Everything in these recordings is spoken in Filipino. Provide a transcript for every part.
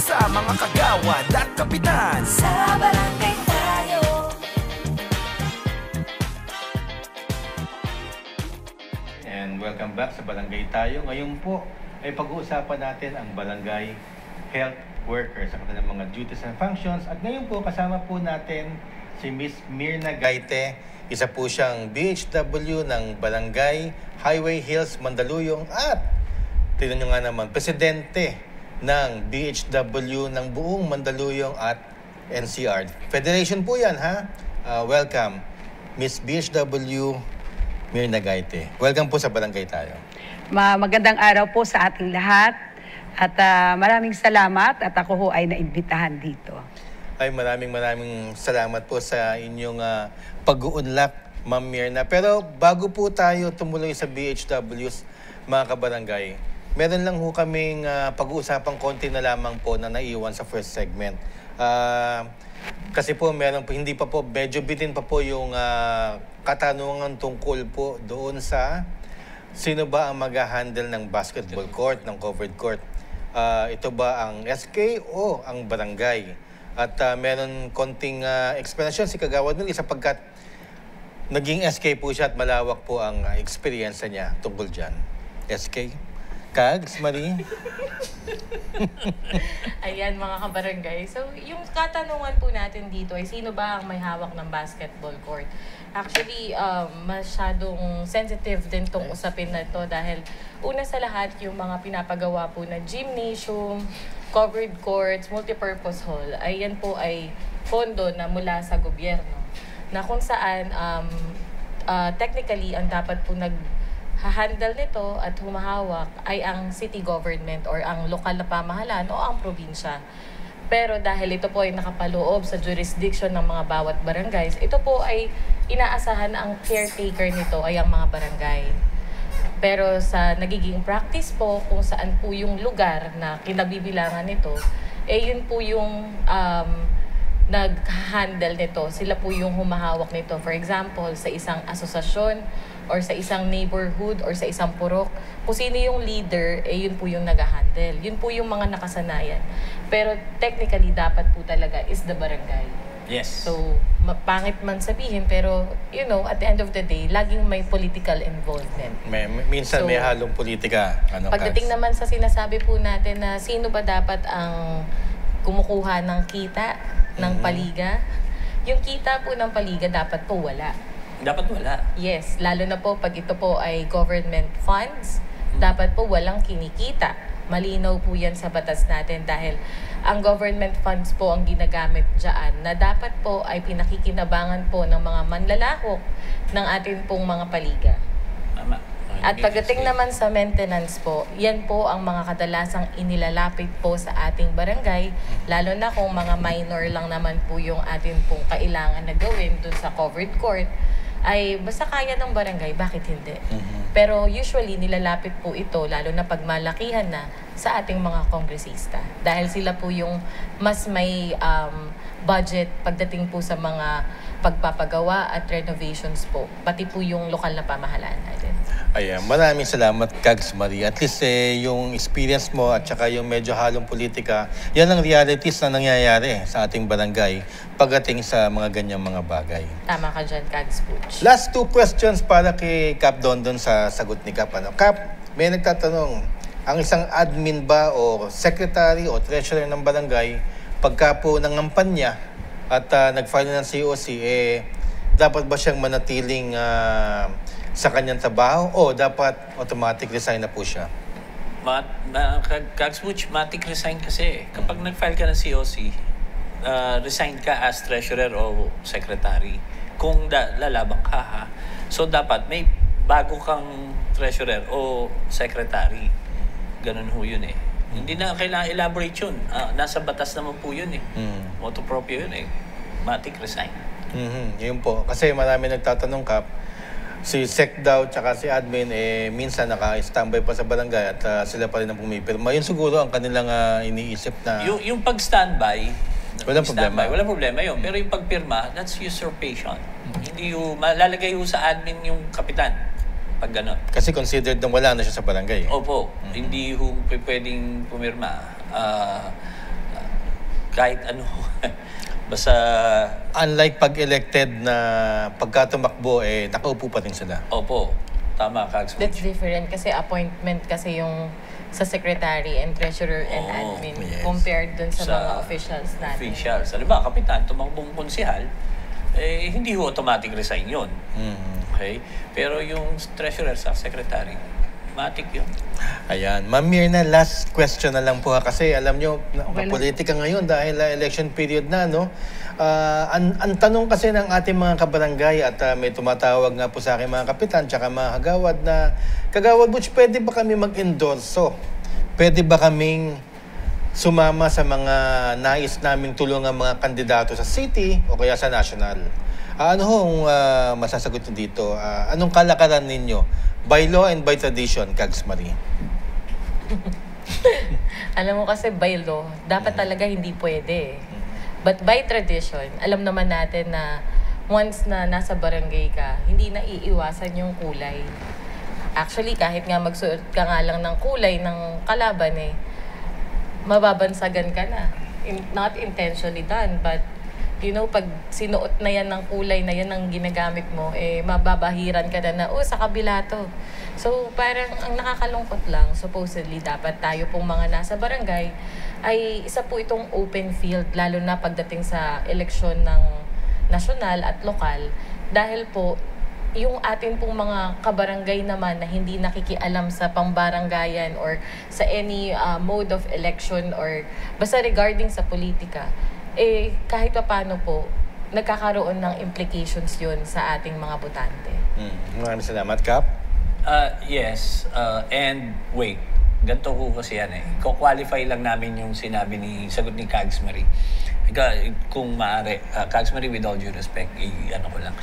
sa mga kagawad at kapitan. Sa barangay tayo. And welcome back sa Barangay Tayo. Ngayon po ay pag-uusapan natin ang barangay health workers sa kanilang mga duties and functions. At ngayon po kasama po natin si Miss Mirna Gaite. Isa po siyang BHW ng Barangay Highway Hills, Mandaluyong at tingnan nyo nga naman, presidente ng BHW ng buong Mandaluyong at NCR. Federation po yan, ha? Welcome, Miss BHW Mirna Gaite. Welcome po sa Barangay Tayo. Magandang araw po sa ating lahat at maraming salamat at ako ho ay naimbitahan dito. Ay maraming salamat po sa inyong pag-uunlak, Ma'am Mirna. Pero bago po tayo tumuloy sa BHWs, mga kabarangay, meron lang ho kaming pag-uusapang konti na lamang po na naiwan sa first segment. Kasi po meron po, hindi pa po, medyo bitin pa po yung katanungan tungkol po doon sa sino ba ang mag-handle ng basketball court, ng covered court. Ito ba ang SK o ang barangay? At meron konting explanation si Kagawad Nuli sapagkat naging SK po siya at malawak po ang experience niya tungkol dyan. SK? Kags, Marie? Ayan mga kabarangay. So yung katanungan po natin dito ay sino ba ang may hawak ng basketball court? Actually, masyadong sensitive din tong usapin na ito dahil una sa lahat yung mga pinapagawa po na gymnasium, covered courts, multipurpose hall, ay yan po ay pondo na mula sa gobyerno. Na kung saan technically ang dapat po handle nito at humahawak ay ang city government or ang lokal na pamahalaan o ang probinsya. Pero dahil ito po ay nakapaloob sa jurisdiction ng mga bawat barangays, ito po ay inaasahan na ang caretaker nito ay ang mga barangay. Pero sa nagiging practice po, kung saan po yung lugar na kinabibilangan nito, yun po yung nag-handle nito. Sila po yung humahawak nito. For example, sa isang asosasyon, or sa isang neighborhood or sa isang purok, kung sino yung leader, yun po yung nag-handle. Yun po yung mga nakasanayan. Pero technically, dapat po talaga is the barangay. Yes. So, pangit man sabihin, pero, you know, at the end of the day, laging may political involvement. Minsan may halong politika. Pagdating naman sa sinasabi po natin na sino ba dapat ang kumukuha ng kita ng paliga, yung kita po ng paliga dapat po wala. Dapat wala. Yes, lalo na po pag ito po ay government funds, dapat po walang kinikita. Malinaw po yan sa batas natin dahil ang government funds po ang ginagamit dyan na dapat po ay pinakikinabangan po ng mga manlalahok ng atin pong mga paliga. Tama. At pagdating naman sa maintenance po, yan po ang mga kadalasang inilalapit po sa ating barangay, lalo na kung mga minor lang naman po yung atin pong kailangan na gawin dun sa covered court, ay basta kaya ng barangay, bakit hindi? Pero usually nilalapit po ito, lalo na pag malakihan na, sa ating mga kongresista. Dahil sila po yung mas may budget pagdating po sa mga pagpapagawa at renovations po, pati po yung lokal na pamahalaan natin. Ayan, maraming salamat, Kags Marie. At least yung experience mo at saka yung medyo halong politika, yan ang realities na nangyayari sa ating barangay pagdating sa mga ganyang mga bagay. Tama ka dyan, Kags Butch. Last two questions para kay Cap Dondon sa sagot ni Cap. Cap, may nagtatanong, ang isang admin ba o secretary o treasurer ng barangay, pagka po nangampan niya at nag-file ng COC, dapat ba siyang manatiling sa kanyang trabaho o dapat automatic resign na po siya? Kagsmuch, matic resign kasi. Kapag nag-file ka ng COC, resign ka as treasurer o secretary. Kung lalabang ka, ha? So, dapat may bago kang treasurer o secretary. Ganun ho yun eh. Hindi na kailangan elaborate yun. Nasa batas naman po yun eh. Motu proprio yun eh. Matic resign. Yun po. Kasi marami nagtatanong, Kap, si Sec daw tsaka si admin minsan naka-standby pa sa barangay at sila pa rin ang pumipirma. Yun siguro ang kanilang iniisip na... Yung pag-standby, walang problema. Walang problema yun. Pero yung pagpirma, that's usurpation. Hindi yung malalagay yung sa admin yung kapitan. Pag gano'n. Kasi considered na wala na siya sa barangay. Opo. Hindi yung pwedeng pumirma. kahit ano. Basta, Unlike pag-elected na pagka tumakbo, nakaupo pa rin sila. opo, tama, Kags. That's different kasi appointment kasi yung sa secretary and treasurer and Oo, admin yes. compared dun sa mga officials natin. Officials. Alam ba, kapitan, tumakbong konsihal, hindi ho automatic resign yun. Okay? Pero yung treasurer sa secretary, matik yun. Ayan. Ma'am Mirna, last question na lang po ha. Kasi alam nyo, Okay lang. politika ngayon dahil election period na, no? Ang tanong kasi ng ating mga kabarangay at may tumatawag nga po sa akin mga kapitan tsaka mga kagawad na, Kagawad Butch, pwede ba kami mag-endorso? Pwede ba kaming sumama sa mga nais naming tulungan mga kandidato sa city o kaya sa national? Ano hong masasagot nyo dito? Anong kalakaran ninyo? By law and by tradition, Kags Marie. Alam mo kasi by law, dapat talaga hindi pwede. But by tradition, alam naman natin na once na nasa barangay ka, hindi na iiwasan yung kulay. Actually, kahit nga magsuot ka nga lang ng kulay ng kalaban mababansagan ka na. Not intentionally done, but you know, pag sinuot na yan ng kulay na yan ang ginagamit mo, mababahiran ka na sa kabila to. So, parang ang nakakalungkot lang, supposedly, dapat tayo pong mga nasa barangay ay isa po itong open field, lalo na pagdating sa eleksyon ng nasyonal at lokal. Dahil po, yung atin pong mga kabarangay naman na hindi nakikialam sa pambarangayan or sa any mode of election or basta regarding sa politika, kahit pa paano po, nagkakaroon ng implications yun sa ating mga botante. Maraming salamat, Kap. Yes, and wait, ganito ko kasi yan Ko-qualify lang namin yung sinabi sagot ni Kags Marie. Kung maaari, Kags Marie, with all due respect, ano ko lang.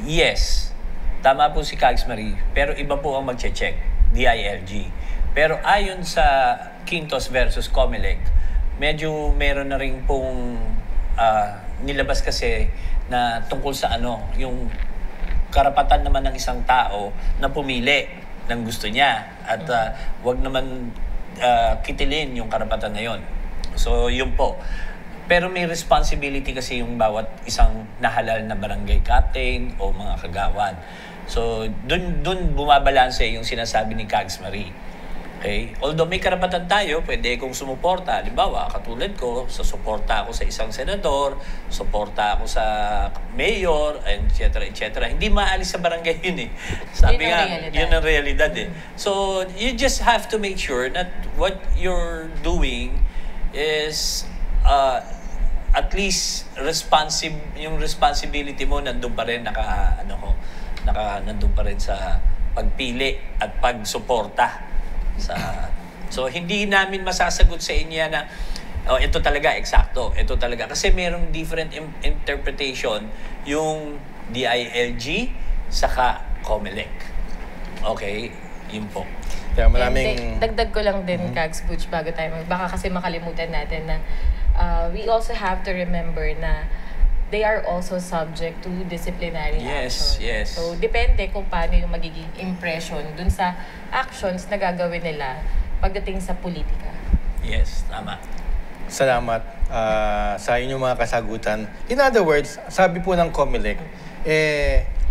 Yes, tama po si Kags Marie, pero iba po ang magche-check, DILG. Pero ayon sa Quintos versus Comelec, medyo meron na rin pong nilabas kasi na tungkol sa yung karapatan naman ng isang tao na pumili ng gusto niya at wag naman kitilin yung karapatan na yon. So yun po. Pero may responsibility kasi yung bawat isang nahalal na barangay captain o mga kagawad. So dun bumabalanse yung sinasabi ni Kags Marie. Okay? Although may karapatan tayo, pwede kong sumuporta. Halimbawa, katulad ko, suporta ako sa isang senador, suporta ako sa mayor, etc. etc. Hindi maalis sa barangay yun Sabi nga, yun ang realidad So, you just have to make sure that what you're doing is at least yung responsibility mo nandun pa rin nandun pa rin sa pagpili at pagsuporta. So hindi namin masasagot sa inyo na ito talaga eksakto, ito talaga kasi merong different interpretation yung DILG saka Comelec. Okay, yun po. Kaya maraming... And dagdag ko lang din, Kags Butch, bago tayo baka kasi makalimutan natin na we also have to remember na they are also subject to disciplinary action. Yes. So, depende kung paano yung magiging impression dun sa actions na gagawin nila pagdating sa politika. Yes, tama. Salamat sa inyong mga kasagutan. In other words, sabi po ng Comelec,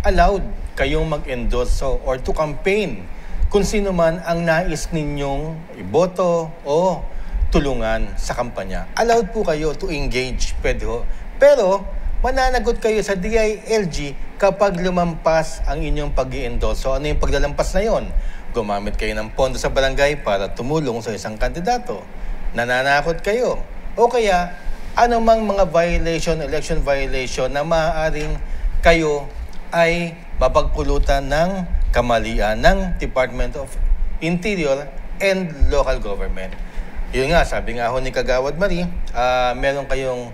allowed kayong mag-endorse or to campaign kung sino man ang nais ninyong iboto o tulungan sa kampanya. Allowed po kayo to engage, pwede ho. Pero, mananagot kayo sa DILG kapag lumampas ang inyong pag-i-endorse. So, ano yung paglalampas na yon? Gumamit kayo ng pondo sa barangay para tumulong sa isang kandidato. Nananakot kayo. O kaya, anumang mga violation, election violation na maaaring kayo ay mapagpulutan ng kamalian ng Department of Interior and Local Government. Yun nga, sabi nga ho ni Kagawad Marie, meron kayong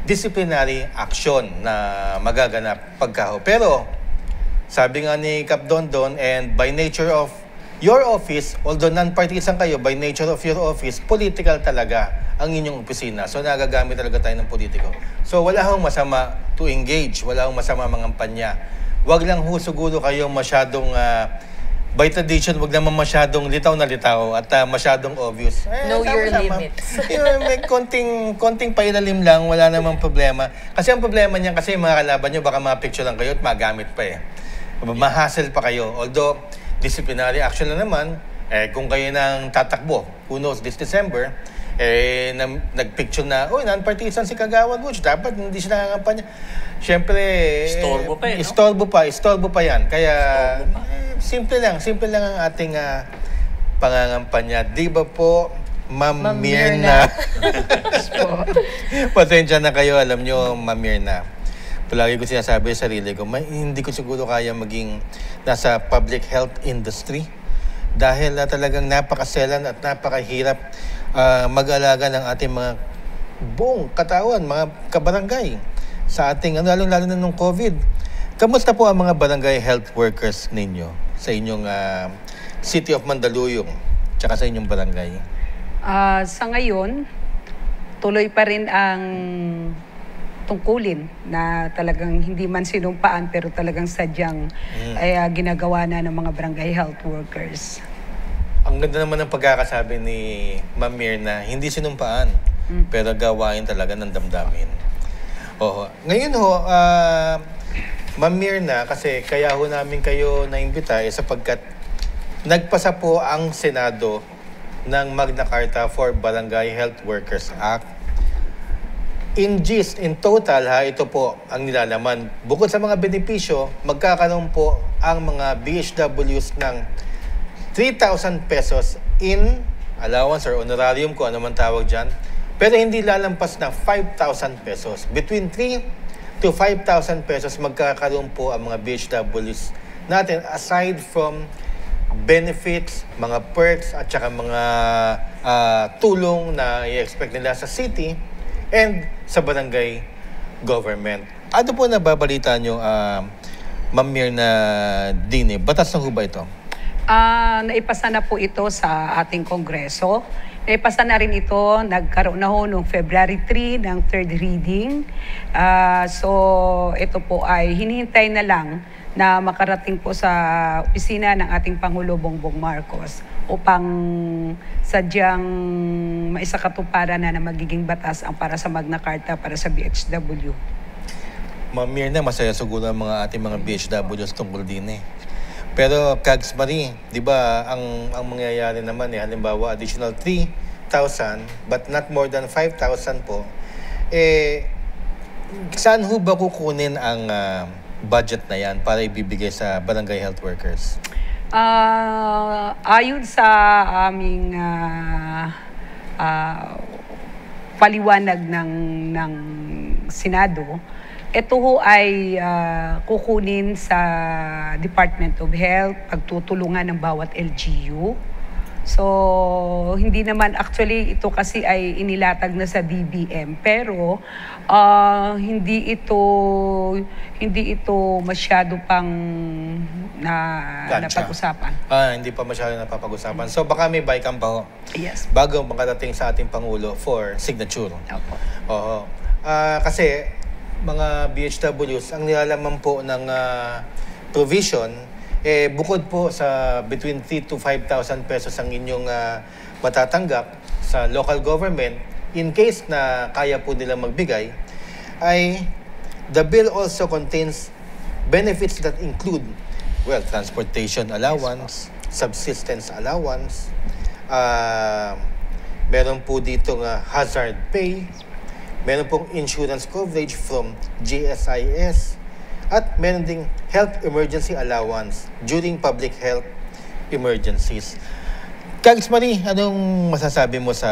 disciplinary action na magaganap pagkaho. Pero, sabi nga ni Kap Dondon, and by nature of your office, although non-partisan kayo, by nature of your office, political talaga ang inyong opisina. So, nagagamit talaga tayo ng politiko. So, wala hong masama to engage, wala hong masama mga kampanya. Huwag lang ho siguro kayong masyadong by tradition, wag naman masyadong litaw na litaw at masyadong obvious. Know your sama-sama. limits. May konting pailalim lang, wala namang problema. Kasi ang problema niyan, kasi yung mga kalaban nyo, baka ma-picture lang kayo at magamit pa eh. Mahassle pa kayo. Although, disciplinary action na naman, kung kayo nang tatakbo, who knows, this December, nagpicture na, non-partisan si Kagawad Butch, dapat hindi siya nangangampanya. Siyempre, istorbo pa yan. Kaya, simple lang ang ating pangangampanya. Di ba po, Ma'am Myrna? Pasensya na kayo, alam nyo, Ma'am Myrna. Palagi ko sinasabi sa sarili ko, hindi ko siguro kaya maging nasa public health industry dahil talagang napakaselan at napakahirap mag-alaga ng ating mga buong katawan, mga kabarangay sa ating, lalo na nung COVID. Kamusta po ang mga barangay health workers ninyo sa inyong City of Mandaluyong tsaka sa inyong barangay? Sa ngayon, tuloy pa rin ang tungkulin na talagang hindi man sinumpaan pero talagang sadyang ginagawa na ng mga barangay health workers. Ang ganda naman ng pagkakasabi ni Ma'am Myrna, hindi sinumpaan pero gawain talaga ng damdamin. Ngayon Ma'am Myrna, kasi kaya ho namin kayo naimbita sapagkat nagpasa po ang Senado ng Magna Carta for Barangay Health Workers Act. In total ito po ang nilalaman. Bukod sa mga benepisyo, magkakaroon po ang mga BHWs ng 3,000 pesos in allowance or honorarium, kung ano man tawag dyan. Pero hindi lalampas ng 5,000 pesos. Between 3 to 5,000 pesos magkakaroon po ang mga BHWs natin aside from benefits, mga perks at saka mga tulong na i-expect nila sa city and sa barangay government. Ano po nababalita nyo, Ma'am Myrna Dini? Batas na ho ba ito? Naipasa na po ito sa ating Kongreso. Naipasa na rin ito, nagkaroon na ho noong February 3 ng third reading. So ito po ay hinihintay na lang na makarating po sa opisina ng ating Pangulo Bongbong Marcos upang sadyang maisakatuparan na magiging batas ang para sa Magna Carta para sa BHW. Ma'am Myrna, masaya siguro ang ating mga BHWs tungkol din eh. Pero Kags Marie, di ba ang mangyayari naman halimbawa additional 3,000 but not more than 5,000 po, saan ho ba kukunin ang budget na yan para ibibigay sa barangay health workers? Ayon sa aming paliwanag ng Senado, ito ho ay kukunin sa Department of Health, pagtutulungan ng bawat LGU. So, hindi naman actually ito kasi ay inilatag na sa DBM pero hindi ito masyado pang napag-usapan. Hindi pa masyado napapag-usapan. So baka may bycam pa ho. Yes. Bago makarating sa ating Pangulo for signature. Opo. Kasi mga BHWs, ang nilalaman po ng provision bukod po sa between 3 to 5,000 pesos ang inyong matatanggap sa local government, in case na kaya po nilang magbigay, ay the bill also contains benefits that include, transportation allowance, subsistence allowance, meron po dito hazard pay, meron pong insurance coverage from GSIS, at meron ding health emergency allowance during public health emergencies. Kags Marie, anong masasabi mo sa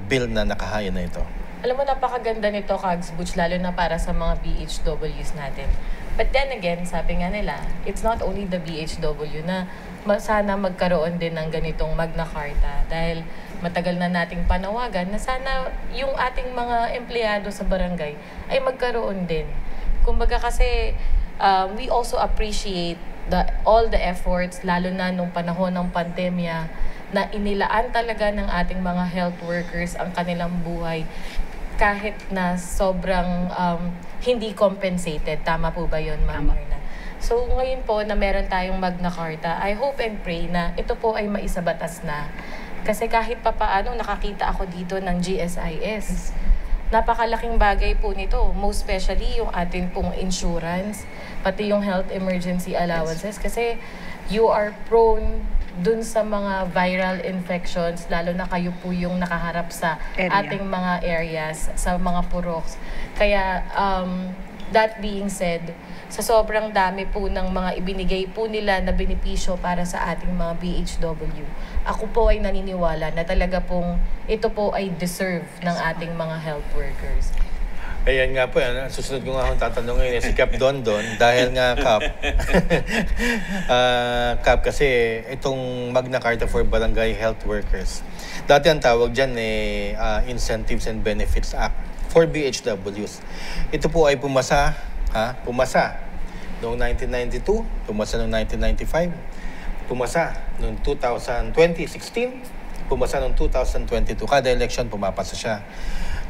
bill na nakahaya na ito? Alam mo, napakaganda nito, Kags Butch, lalo na para sa mga BHWs natin. But then again, sabi nga nila, it's not only the BHW na sana magkaroon din ng ganitong Magna Carta dahil matagal na nating panawagan na sana yung ating mga empleyado sa barangay ay magkaroon din. Kumbaga kasi we also appreciate all the efforts, lalo na nung panahon ng pandemya, na inilaan talaga ng ating mga health workers ang kanilang buhay kahit na sobrang hindi compensated. Tama po ba yun, Ma'am Myrna? So ngayon po na meron tayong Magna Carta, I hope and pray na ito po ay maisabatas na. Kasi kahit papaano nakakita ako dito ng GSIS. Napakalaking bagay po nito, most especially yung atin pong insurance, pati yung health emergency allowances. Kasi you are prone dun sa mga viral infections, lalo na kayo po yung nakaharap sa ating mga areas, sa mga puroks. Kaya, that being said, sa sobrang dami po ng mga ibinigay po nila na benepisyo para sa ating mga BHW, ako po ay naniniwala na talaga pong ito po ay deserve ng ating mga health workers. Ayan nga po, susunod ko nga akong tatanungin si Cap Dondon dahil nga Cap, Cap kasi itong Magna Carta for Barangay Health Workers. Dati ang tawag dyan Incentives and Benefits Act for BHWs. Ito po ay pumasa noong 1992, pumasa noong 1995, pumasa noong 2016, pumasa noong 2022. Kada election pumapasa siya.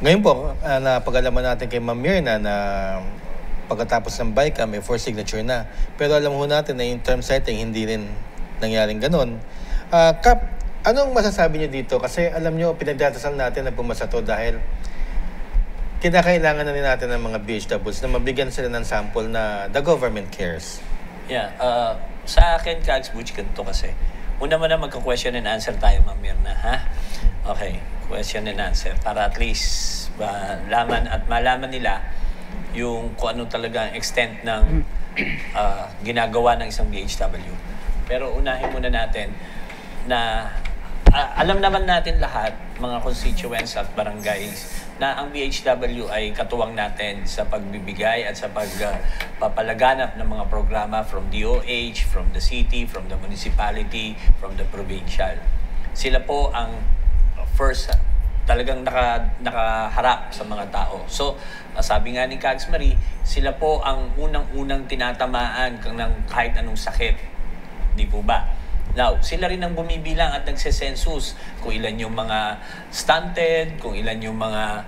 Ngayon po, napag-alaman natin kay Ma'am Myrna na pagkatapos ng BICAM, may for signature na. Pero alam ho natin na yung term setting, hindi rin nangyaring ganun. Kap, anong masasabi niyo dito? Kasi alam niyo, pinagdadasal natin na pumasa to dahil kinakailangan na rin natin ng mga BHWs na mabigyan sila ng sample na the government cares. Yeah, sa akin, Kags Butch, ganito kasi. Una mo na magka-question and answer tayo, Ma'am Myrna, ha? Okay, question and answer. Para at least malaman nila yung kung ano talaga ang extent ng ginagawa ng isang BHW. Pero unahin muna natin na alam naman natin lahat, mga constituents at barangays, na ang BHW ay katuwang natin sa pagbibigay at sa pagpapalaganap ng mga programa from DOH, from the city, from the municipality, from the provincial. Sila po ang first talagang nakaharap sa mga tao. So, sabi nga ni Kags Marie, sila po ang unang-unang tinatamaan ng kahit anong sakit. Di po ba? Now, sila rin ang bumibilang at nagsesensus kung ilan yung mga stunted, kung ilan yung mga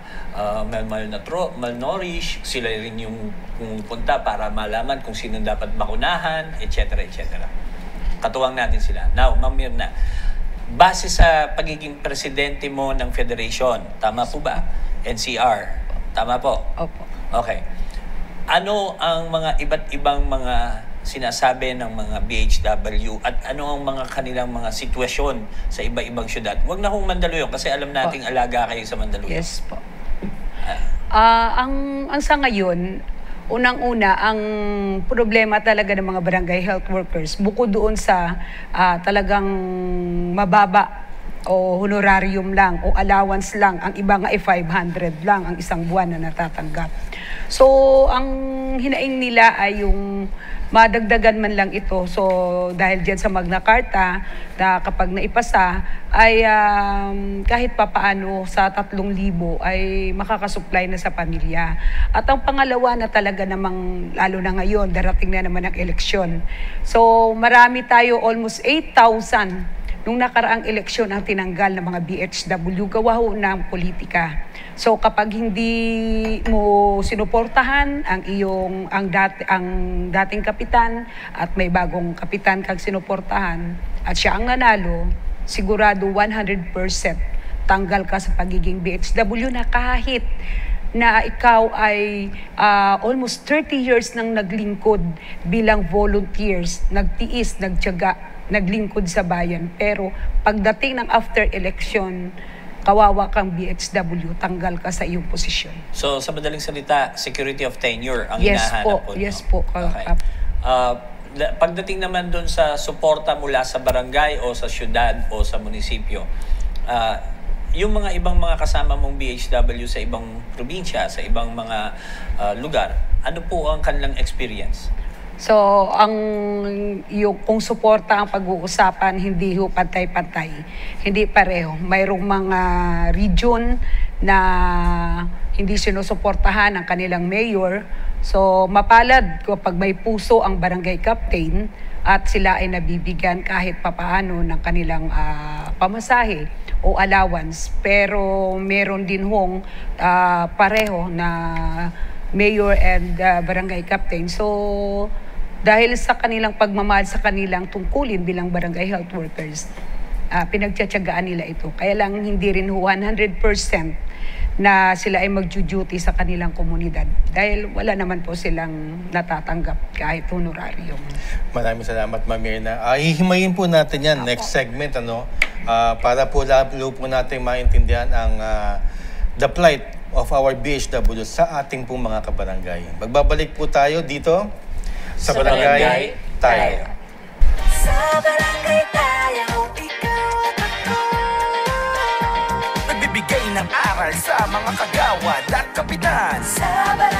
malnourished, sila rin yung pumupunta para malaman kung sino dapat bakunahan, etc. etc. Katuwang natin sila. Now, Ma'am Myrna, base sa pagiging presidente mo ng federation, tama po ba? NCR, tama po? Opo. Okay. Ano ang mga iba't ibang mga sinasabi ng mga BHW at ano ang mga kanilang mga sitwasyon sa iba-ibang syudad? Huwag na kong Mandaluyong kasi alam nating alaga kayo sa Mandaluyong. Yes po. Ang sa ngayon, unang-una, ang problema talaga ng mga barangay health workers, bukod doon sa talagang mababa o honorarium lang o allowance lang, ang iba nga ay 500 lang ang isang buwan na natatanggap. So, ang hinaing nila ay yung madagdagan man lang ito. So, dahil dyan sa Magna Carta, na kapag naipasa, ay kahit papaano sa 3,000 ay makakasupply na sa pamilya. At ang pangalawa na talaga namang, lalo na ngayon, darating na naman ang eleksyon. So, marami tayo, almost 8,000 nung nakaraang eleksyon ang tinanggal ng mga BHW, gawa ho ng politika. So kapag hindi mo sinuportahan ang dating kapitan at may bagong kapitan kang sinuportahan at siya ang nanalo, sigurado 100% tanggal ka sa pagiging BHW na kahit na ikaw ay almost 30 years nang naglingkod bilang volunteers, nagtiis, nagtiyaga, naglingkod sa bayan. Pero pagdating ng after election, kawawa kang BHW, tanggal ka sa iyong posisyon. So, sa madaling salita, security of tenure ang Yes hinahanap po, po. yes no? po. Okay. Pagdating naman doon sa suporta mula sa barangay o sa syudad o sa munisipyo, yung mga ibang mga kasama mong BHW sa ibang probinsya, sa ibang mga lugar, ano po ang kanilang experience? So, kung suporta ang pag-uusapan, hindi ho pantay-pantay. Hindi pareho. Mayroong mga region na hindi sinusuportahan ang kanilang mayor. So, mapalad kapag may puso ang barangay captain at sila ay nabibigyan kahit papaano ng kanilang pamasahe o allowance. Pero meron din hong pareho na mayor and barangay captain. So, dahil sa kanilang pagmamahal sa kanilang tungkulin bilang barangay health workers, pinagtsatsagaan nila ito. Kaya lang hindi rin 100% na sila ay mag-duty sa kanilang komunidad dahil wala naman po silang natatanggap kahit honorarium. Maraming salamat, Ma'am Mirna. Hihimayin po natin yan next segment, para po lalo po natin maintindihan ang the plight of our BHW sa ating pong mga kabarangay. Magbabalik po tayo dito sa Barangay Tayo. Sa barangay tayo, ikaw at ako. Nagbibigay ng aral sa mga kagawad at kapitan. Sa barangay